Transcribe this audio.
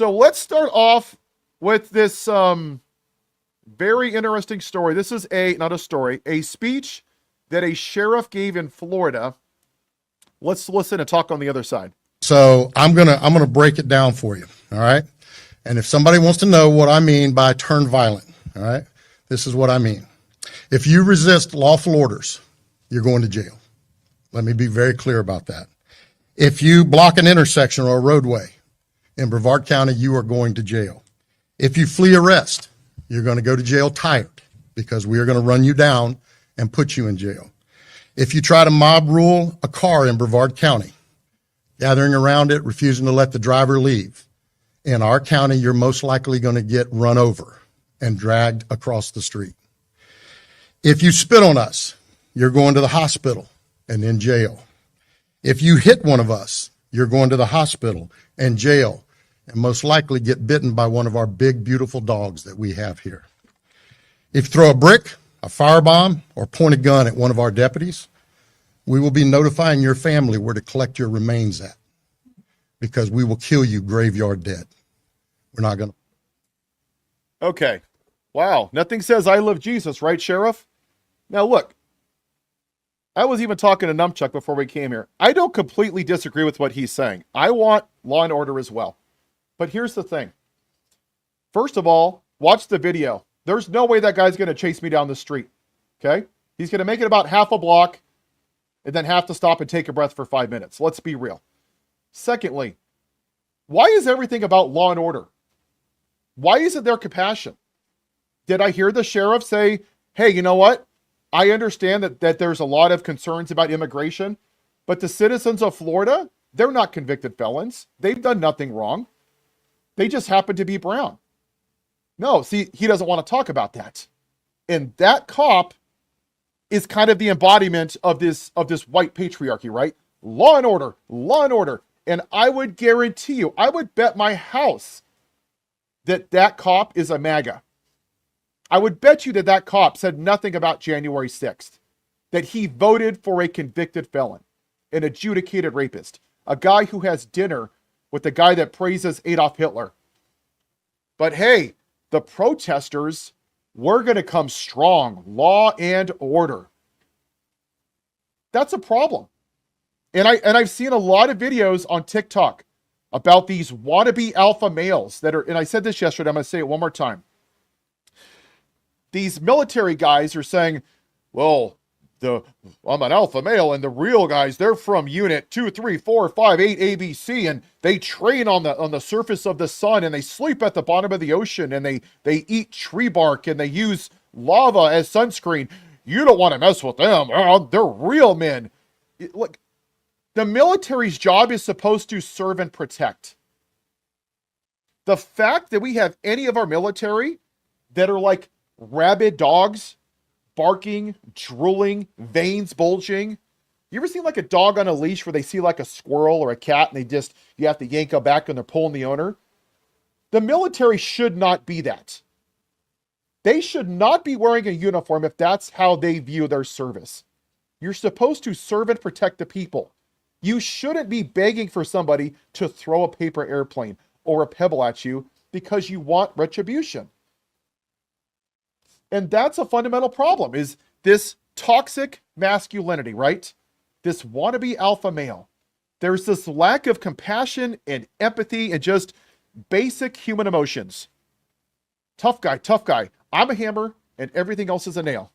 So let's start off with this very interesting story. This is not a story, a speech that a sheriff gave in Florida. Let's listen and talk on the other side. So I'm gonna break it down for you. All right. And if somebody wants to know what I mean by turn violent, all right, this is what I mean. If you resist lawful orders, you're going to jail. Let me be very clear about that. If you block an intersection or a roadway in Brevard County, you are going to jail. If you flee arrest, you're going to go to jail tired because we are going to run you down and put you in jail. If you try to mob rule a car in Brevard County, gathering around it, refusing to let the driver leave, in our county, you're most likely going to get run over and dragged across the street. If you spit on us, you're going to the hospital and in jail. If you hit one of us, you're going to the hospital and jail, and most likely get bitten by one of our big, beautiful dogs that we have here. If you throw a brick, a firebomb, or point a gun at one of our deputies, we will be notifying your family where to collect your remains at, because we will kill you graveyard dead. We're not going to. Okay. Wow. Nothing says I love Jesus, right, Sheriff? Now, look, I was even talking to Numchuck before we came here. I don't completely disagree with what he's saying. I want law and order as well. But here's the thing. First of all, watch the video. There's no way that guy's going to chase me down the street. Okay? He's going to make it about half a block and then have to stop and take a breath for 5 minutes. Let's be real. Secondly, why is everything about law and order? Why isn't there compassion? Did I hear the sheriff say, hey, you know what? I understand that there's a lot of concerns about immigration, but the citizens of Florida, they're not convicted felons. They've done nothing wrong. They just happen to be brown. No, see, he doesn't want to talk about that. And that cop is kind of the embodiment of this white patriarchy, right? Law and order, law and order. And I would guarantee you, I would bet my house that cop is a MAGA. I would bet you that cop said nothing about January 6th, that he voted for a convicted felon, an adjudicated rapist, a guy who has dinner with the guy that praises Adolf Hitler. But hey, the protesters were going to come strong, law and order. That's a problem. And I've seen a lot of videos on TikTok about these wannabe alpha males that are, and I said this yesterday, I'm going to say it one more time. These military guys are saying, well, I'm an alpha male, and the real guys, they're from unit 2, 3, 4, 5, 8, ABC, and they train on the surface of the sun, and they sleep at the bottom of the ocean, and they eat tree bark, and they use lava as sunscreen. You don't want to mess with them. They're real men. Look, the military's job is supposed to serve and protect. The fact that we have any of our military that are like rabid dogs, barking, drooling, veins bulging. You ever seen like a dog on a leash where they see like a squirrel or a cat and you have to yank them back and they're pulling the owner? The military should not be that. They should not be wearing a uniform if that's how they view their service. You're supposed to serve and protect the people. You shouldn't be begging for somebody to throw a paper airplane or a pebble at you because you want retribution. And that's a fundamental problem, is this toxic masculinity, right? This wannabe alpha male. There's this lack of compassion and empathy and just basic human emotions. Tough guy, tough guy. I'm a hammer and everything else is a nail.